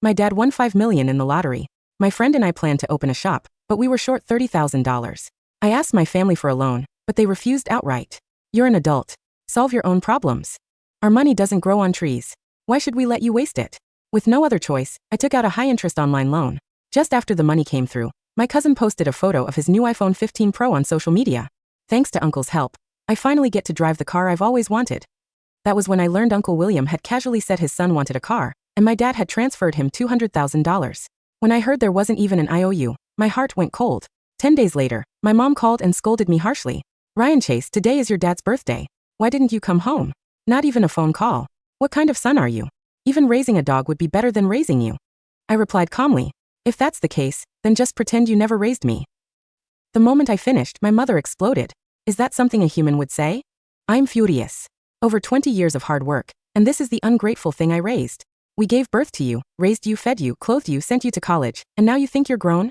My dad won $5 million in the lottery. My friend and I planned to open a shop, but we were short $30,000. I asked my family for a loan, but they refused outright. You're an adult. Solve your own problems. Our money doesn't grow on trees. Why should we let you waste it? With no other choice, I took out a high-interest online loan. Just after the money came through, my cousin posted a photo of his new iPhone 15 Pro on social media. Thanks to Uncle's help, I finally get to drive the car I've always wanted. That was when I learned Uncle William had casually said his son wanted a car, and my dad had transferred him $200,000. When I heard there wasn't even an IOU, my heart went cold. 10 days later, my mom called and scolded me harshly. Ryan Chase, today is your dad's birthday. Why didn't you come home? Not even a phone call. What kind of son are you? Even raising a dog would be better than raising you. I replied calmly, if that's the case, then just pretend you never raised me. The moment I finished, my mother exploded. Is that something a human would say? I'm furious. Over 20 years of hard work, and this is the ungrateful thing I raised. We gave birth to you, raised you, fed you, clothed you, sent you to college, and now you think you're grown?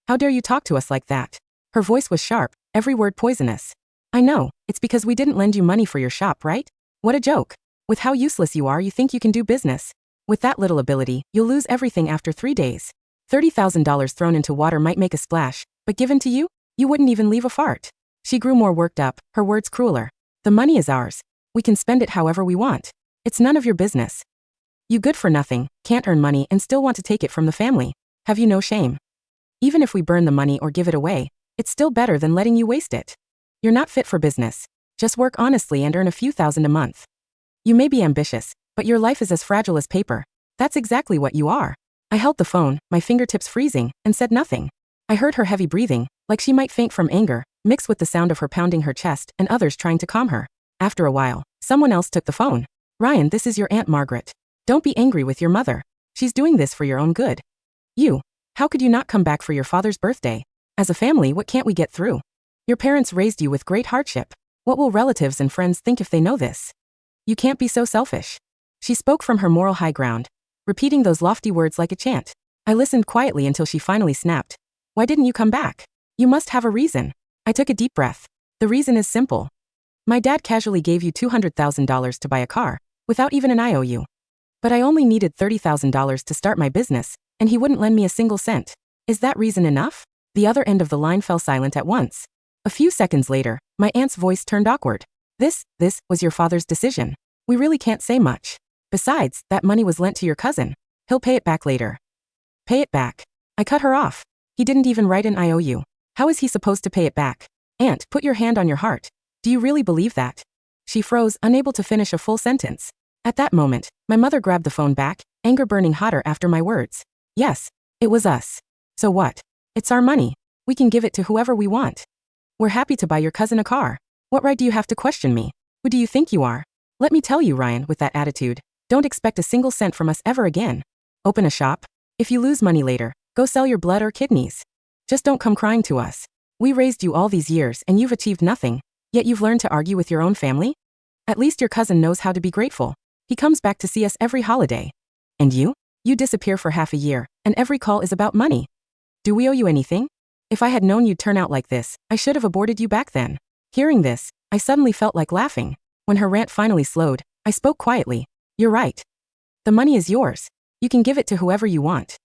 How dare you talk to us like that? Her voice was sharp, every word poisonous. I know, it's because we didn't lend you money for your shop, right? What a joke. With how useless you are, you think you can do business. With that little ability, you'll lose everything after 3 days. $30,000 thrown into water might make a splash, but given to you, you wouldn't even leave a fart. She grew more worked up, her words crueler. The money is ours. We can spend it however we want. It's none of your business. You good for nothing, can't earn money and still want to take it from the family. Have you no shame? Even if we burn the money or give it away, it's still better than letting you waste it. You're not fit for business. Just work honestly and earn a few thousand a month. You may be ambitious, but your life is as fragile as paper. That's exactly what you are. I held the phone, my fingertips freezing, and said nothing. I heard her heavy breathing, like she might faint from anger, mixed with the sound of her pounding her chest and others trying to calm her. After a while, someone else took the phone. Ryan, this is your Aunt Margaret. Don't be angry with your mother. She's doing this for your own good. How could you not come back for your father's birthday? As a family, what can't we get through? Your parents raised you with great hardship. What will relatives and friends think if they know this? You can't be so selfish. She spoke from her moral high ground, repeating those lofty words like a chant. I listened quietly until she finally snapped. Why didn't you come back? You must have a reason. I took a deep breath. The reason is simple. My dad casually gave you $200,000 to buy a car, without even an IOU. But I only needed $30,000 to start my business, and he wouldn't lend me a single cent. Is that reason enough? The other end of the line fell silent at once. A few seconds later, my aunt's voice turned awkward. This was your father's decision. We really can't say much. Besides, that money was lent to your cousin. He'll pay it back later. Pay it back. I cut her off. He didn't even write an IOU. How is he supposed to pay it back? Aunt, put your hand on your heart. Do you really believe that? She froze, unable to finish a full sentence. At that moment, my mother grabbed the phone back, anger burning hotter after my words. Yes, it was us. So what? It's our money. We can give it to whoever we want. We're happy to buy your cousin a car. What right do you have to question me? Who do you think you are? Let me tell you, Ryan, with that attitude, don't expect a single cent from us ever again. Open a shop. If you lose money later, go sell your blood or kidneys. Just don't come crying to us. We raised you all these years and you've achieved nothing, yet you've learned to argue with your own family? At least your cousin knows how to be grateful. He comes back to see us every holiday. And you? You disappear for half a year, and every call is about money. Do we owe you anything? If I had known you'd turn out like this, I should have aborted you back then. Hearing this, I suddenly felt like laughing. When her rant finally slowed, I spoke quietly. You're right. The money is yours. You can give it to whoever you want.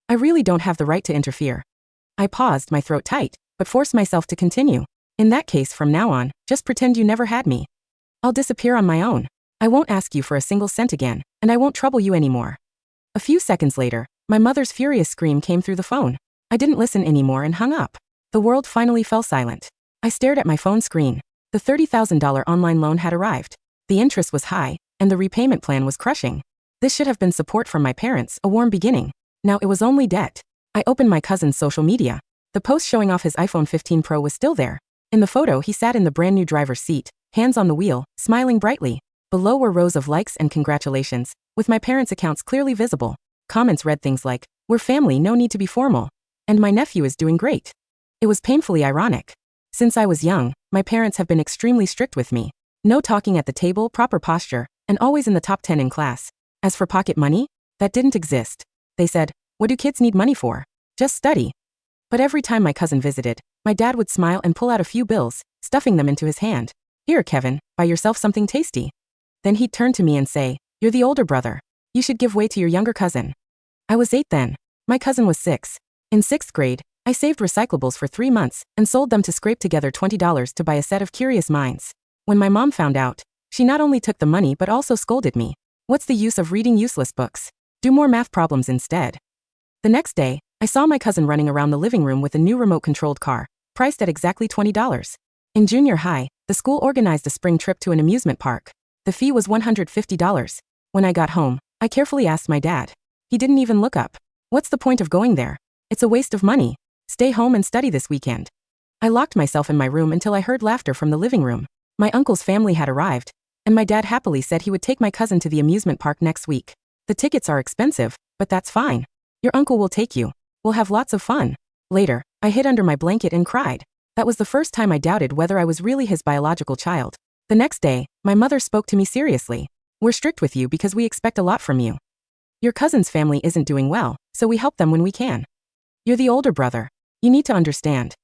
I really don't have the right to interfere. I paused, my throat tight, but forced myself to continue. In that case, from now on, just pretend you never had me. I'll disappear on my own. I won't ask you for a single cent again, and I won't trouble you anymore. A few seconds later, my mother's furious scream came through the phone. I didn't listen anymore and hung up. The world finally fell silent. I stared at my phone screen. The $30,000 online loan had arrived. The interest was high, and the repayment plan was crushing. This should have been support from my parents, a warm beginning. Now it was only debt. I opened my cousin's social media. The post showing off his iPhone 15 Pro was still there. In the photo, he sat in the brand new driver's seat, hands on the wheel, smiling brightly. Below were rows of likes and congratulations, with my parents' accounts clearly visible. Comments read things like, "We're family, no need to be formal," and "My nephew is doing great." It was painfully ironic. Since I was young, my parents have been extremely strict with me. No talking at the table, proper posture, and always in the top 10 in class. As for pocket money, that didn't exist. They said, "What do kids need money for? Just study." But every time my cousin visited, my dad would smile and pull out a few bills, stuffing them into his hand. "Here, Kevin, buy yourself something tasty." Then he'd turn to me and say, "You're the older brother. You should give way to your younger cousin." I was 8 then. My cousin was 6. In 6th grade, I saved recyclables for 3 months and sold them to scrape together $20 to buy a set of Curious Minds. When my mom found out, she not only took the money but also scolded me. What's the use of reading useless books? Do more math problems instead. The next day, I saw my cousin running around the living room with a new remote-controlled car, priced at exactly $20. In junior high, the school organized a spring trip to an amusement park. The fee was $150. When I got home, I carefully asked my dad. He didn't even look up. What's the point of going there? It's a waste of money. Stay home and study this weekend. I locked myself in my room until I heard laughter from the living room. My uncle's family had arrived, and my dad happily said he would take my cousin to the amusement park next week. The tickets are expensive, but that's fine. Your uncle will take you. We'll have lots of fun. Later, I hid under my blanket and cried. That was the first time I doubted whether I was really his biological child. The next day, my mother spoke to me seriously. We're strict with you because we expect a lot from you. Your cousin's family isn't doing well, so we help them when we can. You're the older brother. You need to understand.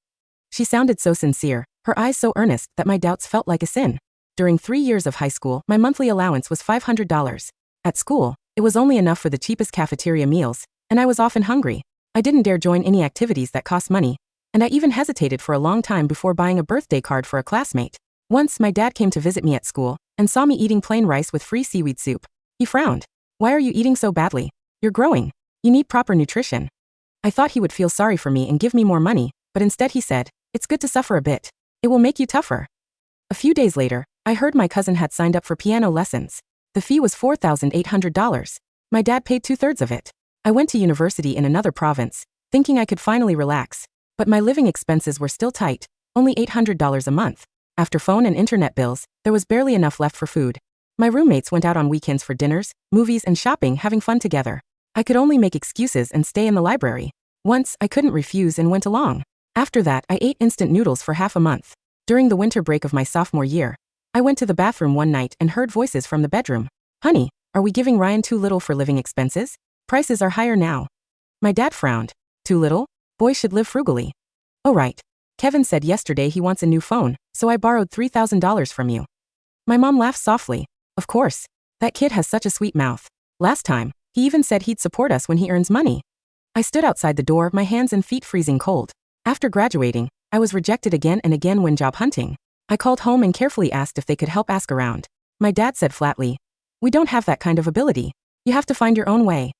She sounded so sincere, her eyes so earnest that my doubts felt like a sin. During 3 years of high school, my monthly allowance was $500. At school, it was only enough for the cheapest cafeteria meals, and I was often hungry. I didn't dare join any activities that cost money, and I even hesitated for a long time before buying a birthday card for a classmate. Once my dad came to visit me at school and saw me eating plain rice with free seaweed soup. He frowned. Why are you eating so badly? You're growing. You need proper nutrition. I thought he would feel sorry for me and give me more money, but instead he said, it's good to suffer a bit. It will make you tougher. A few days later, I heard my cousin had signed up for piano lessons. The fee was $4,800. My dad paid 2/3 of it. I went to university in another province, thinking I could finally relax, but my living expenses were still tight, only $800 a month. After phone and internet bills, there was barely enough left for food. My roommates went out on weekends for dinners, movies, and shopping, having fun together. I could only make excuses and stay in the library. Once, I couldn't refuse and went along. After that, I ate instant noodles for half a month. During the winter break of my sophomore year, I went to the bathroom one night and heard voices from the bedroom. Honey, are we giving Ryan too little for living expenses? Prices are higher now. My dad frowned. Too little? Boys should live frugally. Oh right. Kevin said yesterday he wants a new phone, so I borrowed $3,000 from you. My mom laughed softly. Of course. That kid has such a sweet mouth. Last time, he even said he'd support us when he earns money. I stood outside the door, my hands and feet freezing cold. After graduating, I was rejected again and again when job hunting. I called home and carefully asked if they could help ask around. My dad said flatly, we don't have that kind of ability. You have to find your own way.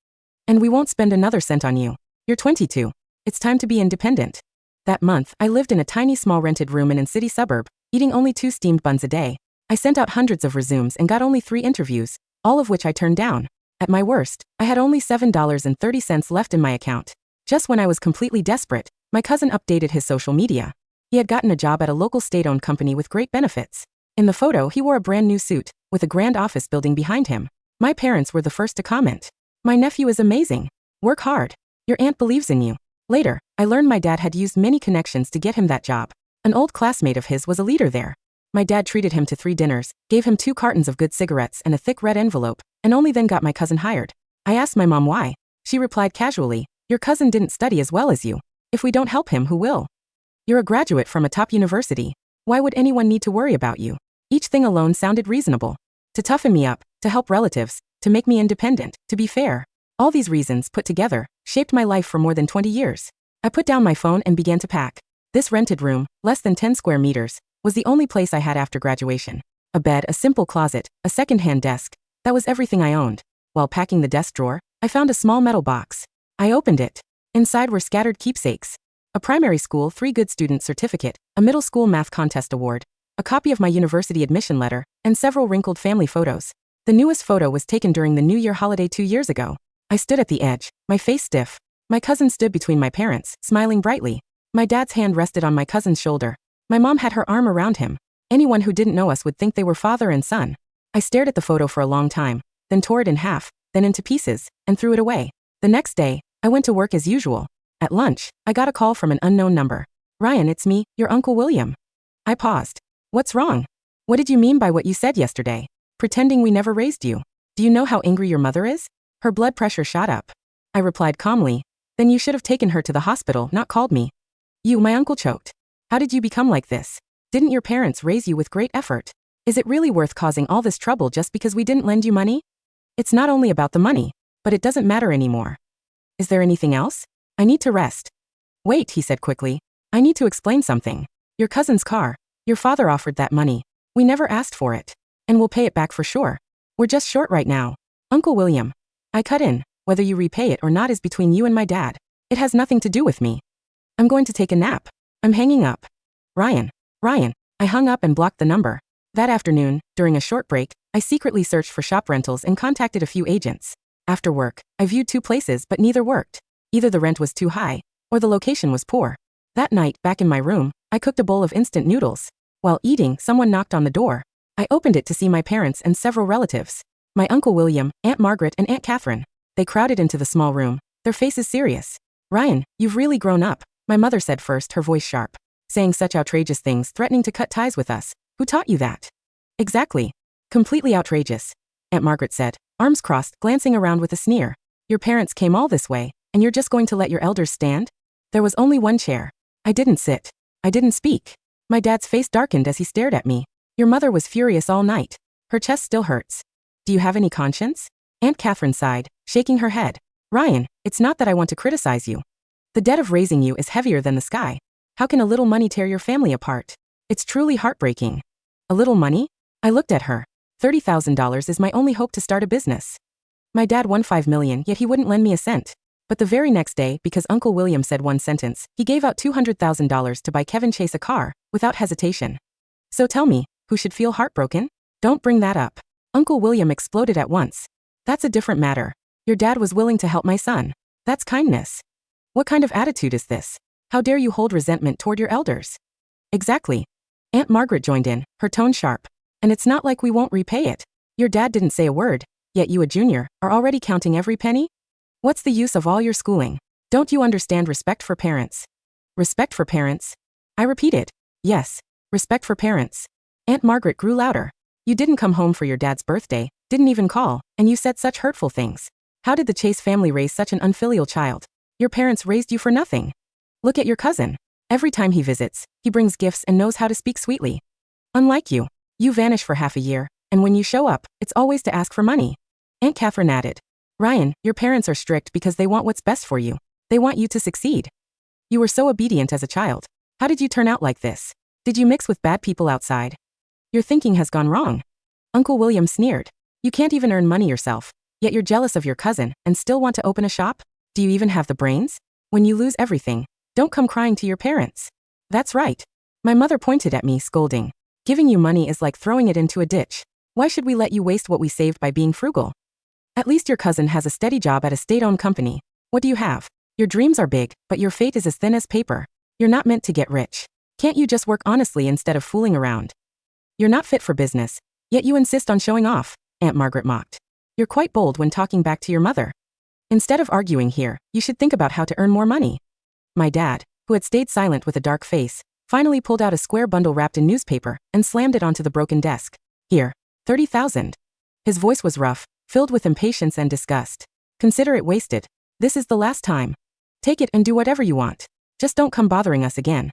And we won't spend another cent on you. You're 22. It's time to be independent. That month, I lived in a tiny small rented room in a city suburb, eating only 2 steamed buns a day. I sent out hundreds of resumes and got only 3 interviews, all of which I turned down. At my worst, I had only $7.30 left in my account. Just when I was completely desperate, my cousin updated his social media. He had gotten a job at a local state-owned company with great benefits. In the photo, he wore a brand new suit, with a grand office building behind him. My parents were the first to comment. My nephew is amazing. Work hard. Your aunt believes in you. Later, I learned my dad had used many connections to get him that job. An old classmate of his was a leader there. My dad treated him to 3 dinners, gave him 2 cartons of good cigarettes and a thick red envelope, and only then got my cousin hired. I asked my mom why. She replied casually, your cousin didn't study as well as you. If we don't help him, who will? You're a graduate from a top university. Why would anyone need to worry about you? Each thing alone sounded reasonable. To toughen me up, to help relatives, to make me independent, to be fair. All these reasons, put together, shaped my life for more than 20 years. I put down my phone and began to pack. This rented room, less than 10 square meters, was the only place I had after graduation. A bed, a simple closet, a second-hand desk. That was everything I owned. While packing the desk drawer, I found a small metal box. I opened it. Inside were scattered keepsakes. A primary school 3 good student certificate, a middle school math contest award, a copy of my university admission letter, and several wrinkled family photos. The newest photo was taken during the New Year holiday 2 years ago. I stood at the edge, my face stiff. My cousin stood between my parents, smiling brightly. My dad's hand rested on my cousin's shoulder. My mom had her arm around him. Anyone who didn't know us would think they were father and son. I stared at the photo for a long time, then tore it in half, then into pieces, and threw it away. The next day, I went to work as usual. At lunch, I got a call from an unknown number. Ryan, it's me, your Uncle William. I paused. What's wrong? What did you mean by what you said yesterday? Pretending we never raised you. Do you know how angry your mother is? Her blood pressure shot up. I replied calmly. Then you should have taken her to the hospital, not called me. You, my uncle choked. How did you become like this? Didn't your parents raise you with great effort? Is it really worth causing all this trouble just because we didn't lend you money? It's not only about the money, but it doesn't matter anymore. Is there anything else? I need to rest. Wait, he said quickly. I need to explain something. Your cousin's car. Your father offered that money. We never asked for it. And we'll pay it back for sure. We're just short right now. Uncle William. I cut in. Whether you repay it or not is between you and my dad. It has nothing to do with me. I'm going to take a nap. I'm hanging up. Ryan. I hung up and blocked the number. That afternoon, during a short break, I secretly searched for shop rentals and contacted a few agents. After work, I viewed 2 places but neither worked. Either the rent was too high, or the location was poor. That night, back in my room, I cooked a bowl of instant noodles. While eating, someone knocked on the door. I opened it to see my parents and several relatives. My Uncle William, Aunt Margaret and Aunt Catherine. They crowded into the small room, their faces serious. Ryan, you've really grown up, my mother said first, her voice sharp. Saying such outrageous things, threatening to cut ties with us. Who taught you that? Exactly. Completely outrageous. Aunt Margaret said, arms crossed, glancing around with a sneer. Your parents came all this way, and you're just going to let your elders stand? There was only one chair. I didn't sit. I didn't speak. My dad's face darkened as he stared at me. Your mother was furious all night. Her chest still hurts. Do you have any conscience? Aunt Catherine sighed, shaking her head. Ryan, it's not that I want to criticize you. The debt of raising you is heavier than the sky. How can a little money tear your family apart? It's truly heartbreaking. A little money? I looked at her. $30,000 is my only hope to start a business. My dad won $5 million, yet he wouldn't lend me a cent. But the very next day, because Uncle William said one sentence, he gave out $200,000 to buy Kevin Chase a car, without hesitation. So tell me, who should feel heartbroken? Don't bring that up. Uncle William exploded at once. That's a different matter. Your dad was willing to help my son. That's kindness. What kind of attitude is this? How dare you hold resentment toward your elders? Exactly. Aunt Margaret joined in, her tone sharp. And it's not like we won't repay it. Your dad didn't say a word, yet you, a junior, are already counting every penny? What's the use of all your schooling? Don't you understand respect for parents? Respect for parents? I repeated. Yes, respect for parents. Aunt Margaret grew louder. You didn't come home for your dad's birthday, didn't even call, and you said such hurtful things. How did the Chase family raise such an unfilial child? Your parents raised you for nothing. Look at your cousin. Every time he visits, he brings gifts and knows how to speak sweetly. Unlike you, you vanish for half a year, and when you show up, it's always to ask for money. Aunt Catherine added. Ryan, your parents are strict because they want what's best for you. They want you to succeed. You were so obedient as a child. How did you turn out like this? Did you mix with bad people outside? Your thinking has gone wrong. Uncle William sneered. You can't even earn money yourself, yet you're jealous of your cousin and still want to open a shop? Do you even have the brains? When you lose everything, don't come crying to your parents. That's right. My mother pointed at me, scolding. Giving you money is like throwing it into a ditch. Why should we let you waste what we saved by being frugal? At least your cousin has a steady job at a state-owned company. What do you have? Your dreams are big, but your fate is as thin as paper. You're not meant to get rich. Can't you just work honestly instead of fooling around? You're not fit for business, yet you insist on showing off, Aunt Margaret mocked. You're quite bold when talking back to your mother. Instead of arguing here, you should think about how to earn more money. My dad, who had stayed silent with a dark face, finally pulled out a square bundle wrapped in newspaper and slammed it onto the broken desk. Here, 30,000. His voice was rough, filled with impatience and disgust. Consider it wasted. This is the last time. Take it and do whatever you want. Just don't come bothering us again.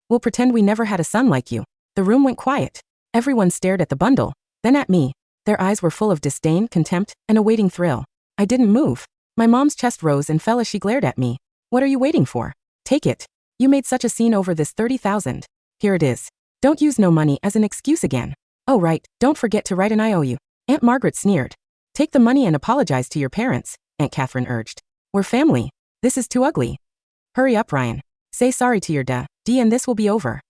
We'll pretend we never had a son like you. The room went quiet. Everyone stared at the bundle, then at me. Their eyes were full of disdain, contempt, and a waiting thrill. I didn't move. My mom's chest rose and fell as she glared at me. What are you waiting for? Take it. You made such a scene over this 30,000. Here it is. Don't use no money as an excuse again. Oh right, don't forget to write an IOU. Aunt Margaret sneered. Take the money and apologize to your parents, Aunt Catherine urged. We're family. This is too ugly. Hurry up, Ryan. Say sorry to your dad, and this will be over.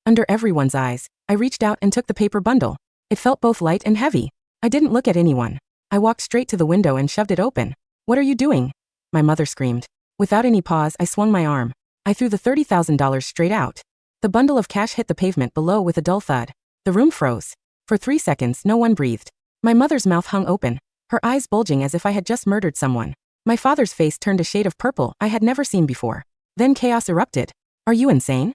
Under everyone's eyes, I reached out and took the paper bundle. It felt both light and heavy. I didn't look at anyone. I walked straight to the window and shoved it open. What are you doing? My mother screamed. Without any pause, I swung my arm. I threw the $30,000 straight out. The bundle of cash hit the pavement below with a dull thud. The room froze. For 3 seconds, no one breathed. My mother's mouth hung open, her eyes bulging as if I had just murdered someone. My father's face turned a shade of purple I had never seen before. Then chaos erupted. Are you insane?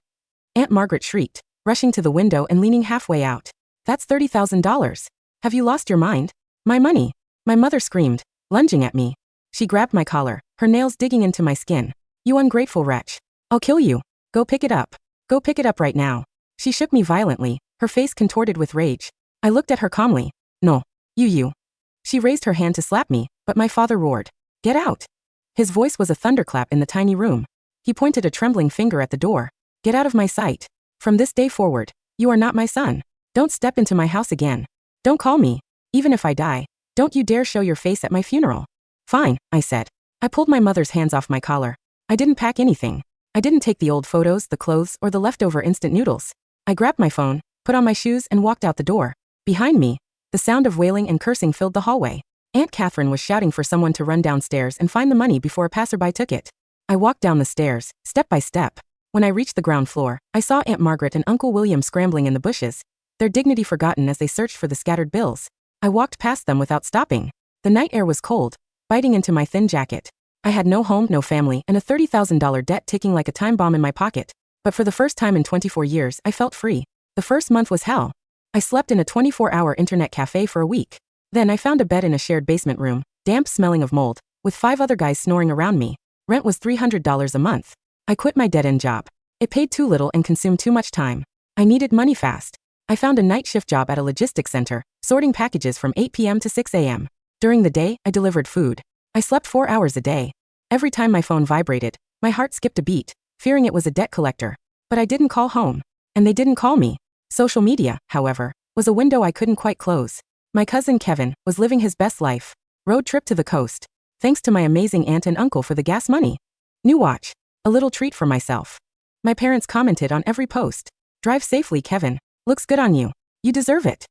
Aunt Margaret shrieked, rushing to the window and leaning halfway out. That's $30,000. Have you lost your mind? My money. My mother screamed, lunging at me. She grabbed my collar, her nails digging into my skin. You ungrateful wretch. I'll kill you. Go pick it up. Go pick it up right now. She shook me violently, her face contorted with rage. I looked at her calmly. No. You. She raised her hand to slap me, but my father roared. Get out. His voice was a thunderclap in the tiny room. He pointed a trembling finger at the door. Get out of my sight. From this day forward, you are not my son. Don't step into my house again. Don't call me. Even if I die, don't you dare show your face at my funeral. Fine, I said. I pulled my mother's hands off my collar. I didn't pack anything. I didn't take the old photos, the clothes, or the leftover instant noodles. I grabbed my phone, put on my shoes, and walked out the door. Behind me, the sound of wailing and cursing filled the hallway. Aunt Catherine was shouting for someone to run downstairs and find the money before a passerby took it. I walked down the stairs, step by step. When I reached the ground floor, I saw Aunt Margaret and Uncle William scrambling in the bushes, their dignity forgotten as they searched for the scattered bills. I walked past them without stopping. The night air was cold, biting into my thin jacket. I had no home, no family, and a $30,000 debt ticking like a time bomb in my pocket. But for the first time in 24 years, I felt free. The first month was hell. I slept in a 24-hour internet cafe for a week. Then I found a bed in a shared basement room, damp smelling of mold, with 5 other guys snoring around me. Rent was $300 a month. I quit my dead-end job. It paid too little and consumed too much time. I needed money fast. I found a night shift job at a logistics center, sorting packages from 8 p.m. to 6 a.m. During the day, I delivered food. I slept 4 hours a day. Every time my phone vibrated, my heart skipped a beat, fearing it was a debt collector. But I didn't call home. And they didn't call me. Social media, however, was a window I couldn't quite close. My cousin Kevin was living his best life. Road trip to the coast. Thanks to my amazing aunt and uncle for the gas money. New watch. A little treat for myself. My parents commented on every post. Drive safely, Kevin. Looks good on you. You deserve it.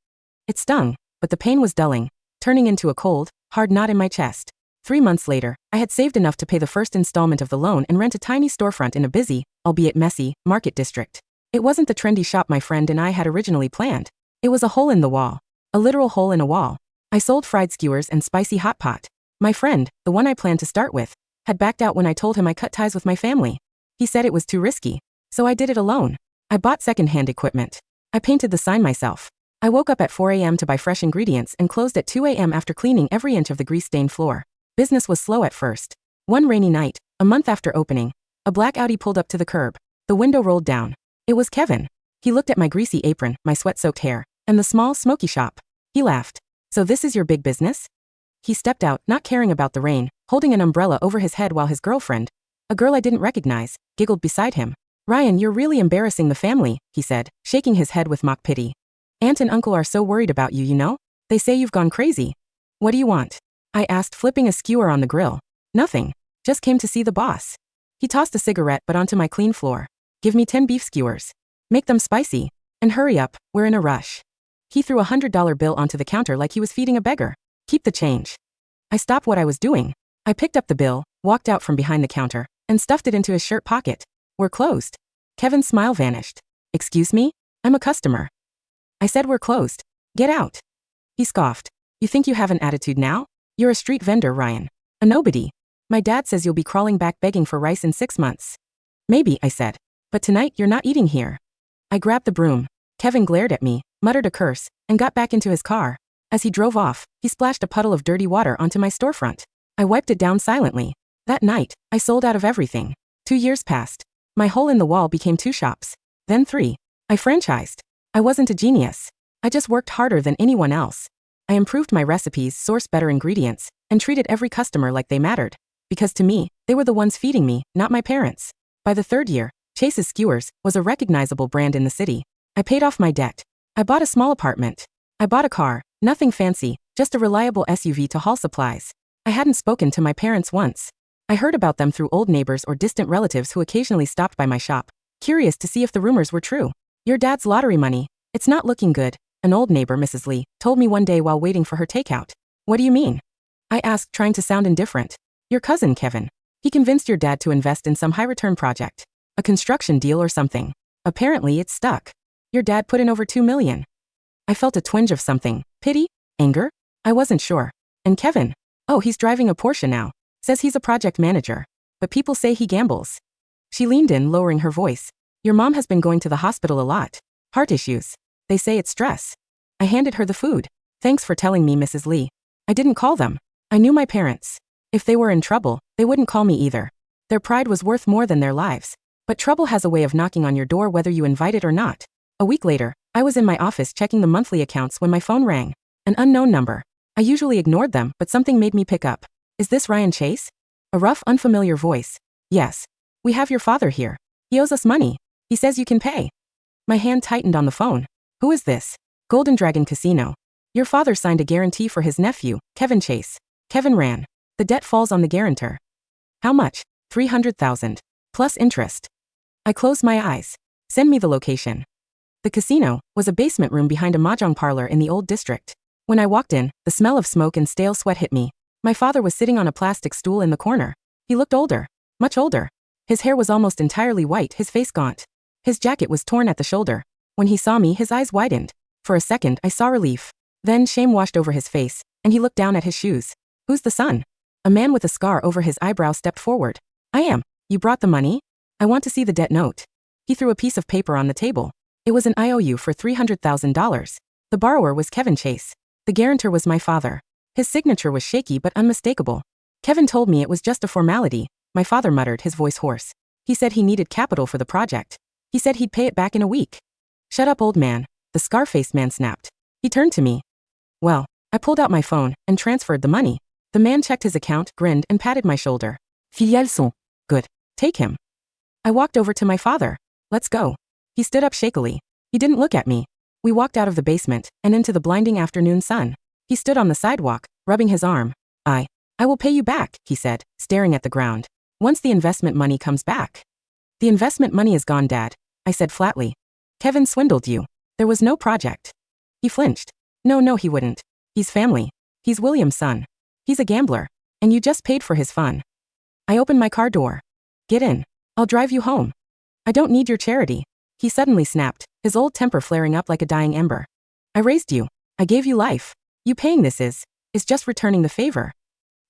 It stung, but the pain was dulling, turning into a cold, hard knot in my chest. 3 months later, I had saved enough to pay the first installment of the loan and rent a tiny storefront in a busy, albeit messy, market district. It wasn't the trendy shop my friend and I had originally planned. It was a hole in the wall. A literal hole in a wall. I sold fried skewers and spicy hot pot. My friend, the one I planned to start with, had backed out when I told him I cut ties with my family. He said it was too risky. So I did it alone. I bought secondhand equipment. I painted the sign myself. I woke up at 4 a.m. to buy fresh ingredients and closed at 2 a.m. after cleaning every inch of the grease-stained floor. Business was slow at first. One rainy night, a month after opening, a black Audi pulled up to the curb. The window rolled down. It was Kevin. He looked at my greasy apron, my sweat-soaked hair, and the small, smoky shop. He laughed. So this is your big business? He stepped out, not caring about the rain, holding an umbrella over his head while his girlfriend, a girl I didn't recognize, giggled beside him. Ryan, you're really embarrassing the family, he said, shaking his head with mock pity. Aunt and uncle are so worried about you, you know? They say you've gone crazy. What do you want? I asked, flipping a skewer on the grill. Nothing. Just came to see the boss. He tossed a cigarette butt onto my clean floor. Give me 10 beef skewers. Make them spicy. And hurry up, we're in a rush. He threw a $100 bill onto the counter like he was feeding a beggar. Keep the change. I stopped what I was doing. I picked up the bill, walked out from behind the counter, and stuffed it into his shirt pocket. We're closed. Kevin's smile vanished. Excuse me? I'm a customer. I said we're closed. Get out. He scoffed. You think you have an attitude now? You're a street vendor, Ryan. A nobody. My dad says you'll be crawling back begging for rice in 6 months. Maybe, I said. But tonight you're not eating here. I grabbed the broom. Kevin glared at me, muttered a curse, and got back into his car. As he drove off, he splashed a puddle of dirty water onto my storefront. I wiped it down silently. That night, I sold out of everything. 2 years passed. My hole in the wall became 2 shops. Then 3. I franchised. I wasn't a genius. I just worked harder than anyone else. I improved my recipes, sourced better ingredients, and treated every customer like they mattered. Because to me, they were the ones feeding me, not my parents. By the 3rd year, Chase's Skewers was a recognizable brand in the city. I paid off my debt. I bought a small apartment. I bought a car, nothing fancy, just a reliable SUV to haul supplies. I hadn't spoken to my parents once. I heard about them through old neighbors or distant relatives who occasionally stopped by my shop, curious to see if the rumors were true. Your dad's lottery money. It's not looking good, an old neighbor, Mrs. Lee, told me one day while waiting for her takeout. What do you mean? I asked, trying to sound indifferent. Your cousin, Kevin. He convinced your dad to invest in some high-return project. A construction deal or something. Apparently it's stuck. Your dad put in over $2 million. I felt a twinge of something. Pity? Anger? I wasn't sure. And Kevin? Oh, he's driving a Porsche now. Says he's a project manager. But people say he gambles. She leaned in, lowering her voice. Your mom has been going to the hospital a lot. Heart issues. They say it's stress. I handed her the food. Thanks for telling me, Mrs. Lee. I didn't call them. I knew my parents. If they were in trouble, they wouldn't call me either. Their pride was worth more than their lives. But trouble has a way of knocking on your door whether you invite it or not. A week later, I was in my office checking the monthly accounts when my phone rang. An unknown number. I usually ignored them, but something made me pick up. Is this Ryan Chase? A rough, unfamiliar voice. Yes. We have your father here. He owes us money. He says you can pay. My hand tightened on the phone. Who is this? Golden Dragon Casino. Your father signed a guarantee for his nephew, Kevin Chase. Kevin ran. The debt falls on the guarantor. How much? 300,000. Plus interest. I closed my eyes. Send me the location. The casino was a basement room behind a mahjong parlor in the old district. When I walked in, the smell of smoke and stale sweat hit me. My father was sitting on a plastic stool in the corner. He looked older. Much older. His hair was almost entirely white, his face gaunt. His jacket was torn at the shoulder. When he saw me, his eyes widened. For a second, I saw relief. Then shame washed over his face, and he looked down at his shoes. Who's the son? A man with a scar over his eyebrow stepped forward. I am. You brought the money? I want to see the debt note. He threw a piece of paper on the table. It was an IOU for $300,000. The borrower was Kevin Chase. The guarantor was my father. His signature was shaky but unmistakable. Kevin told me it was just a formality. My father muttered, his voice hoarse. He said he needed capital for the project. He said he'd pay it back in a week. Shut up, old man, the scar-faced man snapped. He turned to me. Well, I pulled out my phone and transferred the money. The man checked his account, grinned, and patted my shoulder. Filiales sont. Good. Take him. I walked over to my father. Let's go. He stood up shakily. He didn't look at me. We walked out of the basement and into the blinding afternoon sun. He stood on the sidewalk, rubbing his arm. I will pay you back, he said, staring at the ground. Once the investment money comes back. The investment money is gone, Dad, I said flatly. Kevin swindled you. There was no project. He flinched. No, he wouldn't. He's family. He's William's son. He's a gambler. And you just paid for his fun. I opened my car door. Get in. I'll drive you home. I don't need your charity. He suddenly snapped, his old temper flaring up like a dying ember. I raised you. I gave you life. You paying this is just returning the favor.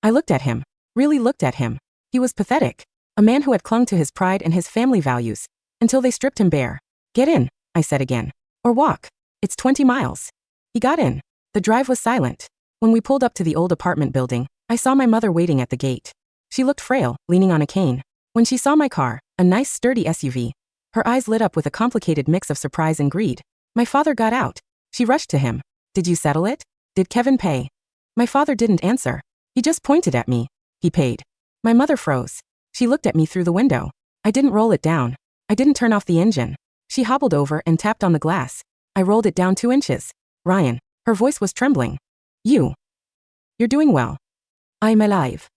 I looked at him. Really looked at him. He was pathetic. A man who had clung to his pride and his family values. Until they stripped him bare. Get in, I said again. Or walk. It's 20 miles. He got in. The drive was silent. When we pulled up to the old apartment building, I saw my mother waiting at the gate. She looked frail, leaning on a cane. When she saw my car, a nice sturdy SUV, her eyes lit up with a complicated mix of surprise and greed. My father got out. She rushed to him. Did you settle it? Did Kevin pay? My father didn't answer. He just pointed at me. He paid. My mother froze. She looked at me through the window. I didn't roll it down. I didn't turn off the engine. She hobbled over and tapped on the glass. I rolled it down 2 inches. Ryan. Her voice was trembling. You're doing well. I'm alive.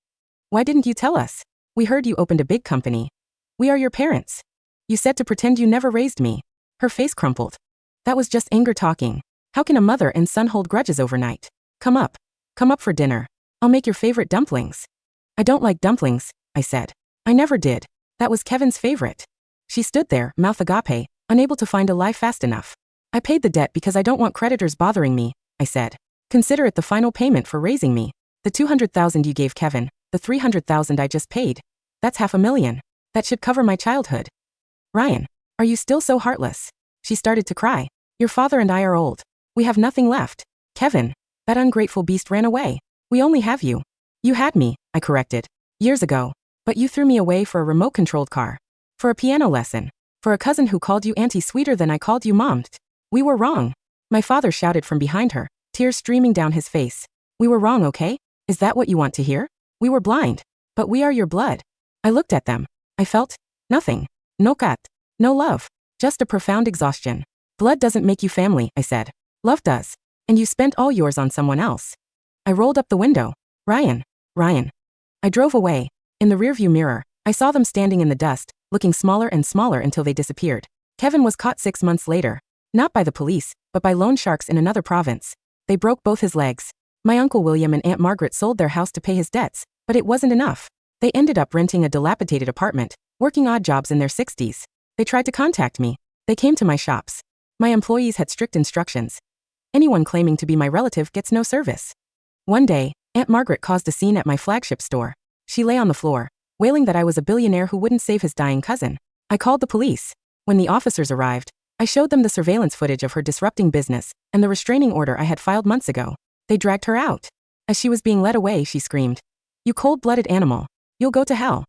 Why didn't you tell us? We heard you opened a big company. We are your parents. You said to pretend you never raised me. Her face crumpled. That was just anger talking. How can a mother and son hold grudges overnight? Come up. Come up for dinner. I'll make your favorite dumplings. I don't like dumplings, I said. I never did. That was Kevin's favorite. She stood there, mouth agape, unable to find a lie fast enough. I paid the debt because I don't want creditors bothering me, I said. Consider it the final payment for raising me. The 200,000 you gave Kevin, the 300,000 I just paid. That's $500,000. That should cover my childhood. Ryan, are you still so heartless? She started to cry. Your father and I are old. We have nothing left. Kevin, that ungrateful beast ran away. We only have you. You had me, I corrected. Years ago. But you threw me away for a remote-controlled car. For a piano lesson. For a cousin who called you auntie sweeter than I called you mom. We were wrong. My father shouted from behind her, tears streaming down his face. We were wrong, okay? Is that what you want to hear? We were blind. But we are your blood. I looked at them. I felt nothing. No cat. No love. Just a profound exhaustion. Blood doesn't make you family, I said. Love does. And you spent all yours on someone else. I rolled up the window. Ryan. I drove away. In the rearview mirror, I saw them standing in the dust, looking smaller and smaller until they disappeared. Kevin was caught 6 months later. Not by the police, but by loan sharks in another province. They broke both his legs. My Uncle William and Aunt Margaret sold their house to pay his debts, but it wasn't enough. They ended up renting a dilapidated apartment, working odd jobs in their 60s. They tried to contact me. They came to my shops. My employees had strict instructions. Anyone claiming to be my relative gets no service. One day, Aunt Margaret caused a scene at my flagship store. She lay on the floor, wailing that I was a billionaire who wouldn't save his dying cousin. I called the police. When the officers arrived, I showed them the surveillance footage of her disrupting business and the restraining order I had filed months ago. They dragged her out. As she was being led away, she screamed, "You cold-blooded animal. You'll go to hell."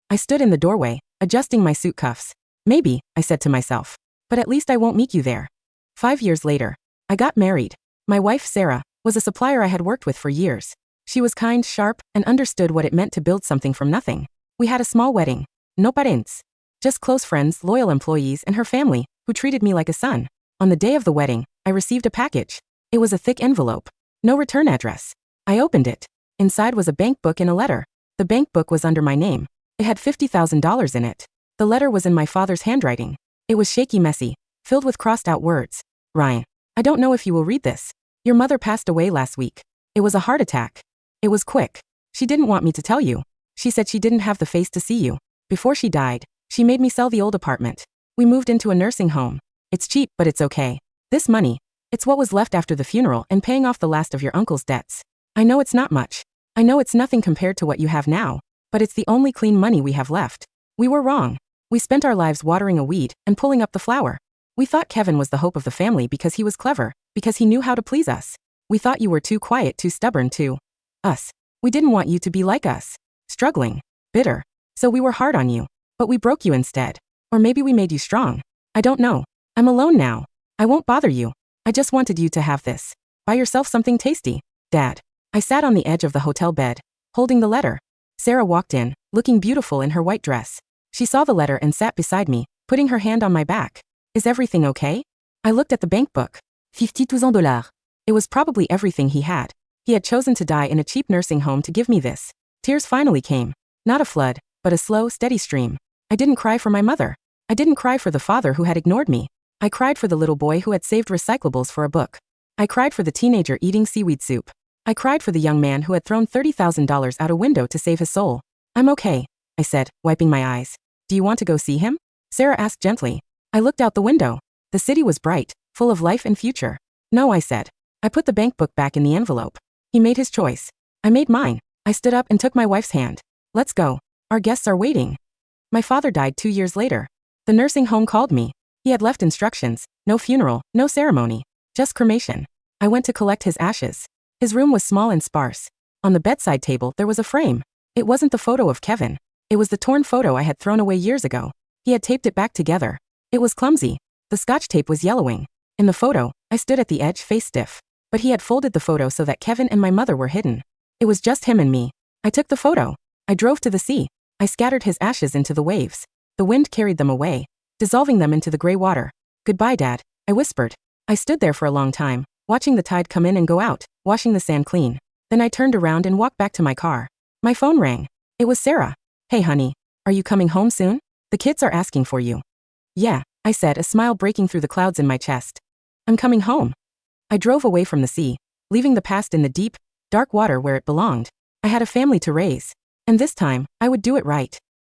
I stood in the doorway, adjusting my suit cuffs. Maybe, I said to myself, but at least I won't meet you there. 5 years later, I got married. My wife, Sarah, was a supplier I had worked with for years. She was kind, sharp, and understood what it meant to build something from nothing. We had a small wedding. No parents. Just close friends, loyal employees, and her family, who treated me like a son. On the day of the wedding, I received a package. It was a thick envelope. No return address. I opened it. Inside was a bank book and a letter. The bank book was under my name. It had $50,000 in it. The letter was in my father's handwriting. It was shaky, messy, filled with crossed-out words. Ryan, I don't know if you will read this. Your mother passed away last week. It was a heart attack. It was quick. She didn't want me to tell you. She said she didn't have the face to see you. Before she died, she made me sell the old apartment. We moved into a nursing home. It's cheap, but it's okay. This money, it's what was left after the funeral and paying off the last of your uncle's debts. I know it's not much. I know it's nothing compared to what you have now, but it's the only clean money we have left. We were wrong. We spent our lives watering a weed and pulling up the flower. We thought Kevin was the hope of the family because he was clever, because he knew how to please us. We thought you were too quiet, too stubborn, too us. We didn't want you to be like us. Struggling. Bitter. So we were hard on you. But we broke you instead. Or maybe we made you strong. I don't know. I'm alone now. I won't bother you. I just wanted you to have this. Buy yourself something tasty. Dad. I sat on the edge of the hotel bed, holding the letter. Sarah walked in, looking beautiful in her white dress. She saw the letter and sat beside me, putting her hand on my back. Is everything okay? I looked at the bank book. $50,000. It was probably everything he had. He had chosen to die in a cheap nursing home to give me this. Tears finally came. Not a flood, but a slow, steady stream. I didn't cry for my mother. I didn't cry for the father who had ignored me. I cried for the little boy who had saved recyclables for a book. I cried for the teenager eating seaweed soup. I cried for the young man who had thrown $30,000 out a window to save his soul. I'm okay, I said, wiping my eyes. Do you want to go see him? Sarah asked gently. I looked out the window. The city was bright, full of life and future. No, I said. I put the bank book back in the envelope. He made his choice. I made mine. I stood up and took my wife's hand. Let's go. Our guests are waiting. My father died 2 years later. The nursing home called me. He had left instructions. No funeral, no ceremony. Just cremation. I went to collect his ashes. His room was small and sparse. On the bedside table there was a frame. It wasn't the photo of Kevin. It was the torn photo I had thrown away years ago. He had taped it back together. It was clumsy. The scotch tape was yellowing. In the photo, I stood at the edge, face stiff. But he had folded the photo so that Kevin and my mother were hidden. It was just him and me. I took the photo. I drove to the sea. I scattered his ashes into the waves. The wind carried them away, dissolving them into the gray water. Goodbye, Dad, I whispered. I stood there for a long time, watching the tide come in and go out, washing the sand clean. Then I turned around and walked back to my car. My phone rang. It was Sarah. Hey honey, are you coming home soon? The kids are asking for you. Yeah, I said, a smile breaking through the clouds in my chest. I'm coming home. I drove away from the sea, leaving the past in the deep, dark water where it belonged. I had a family to raise. And this time, I would do it right.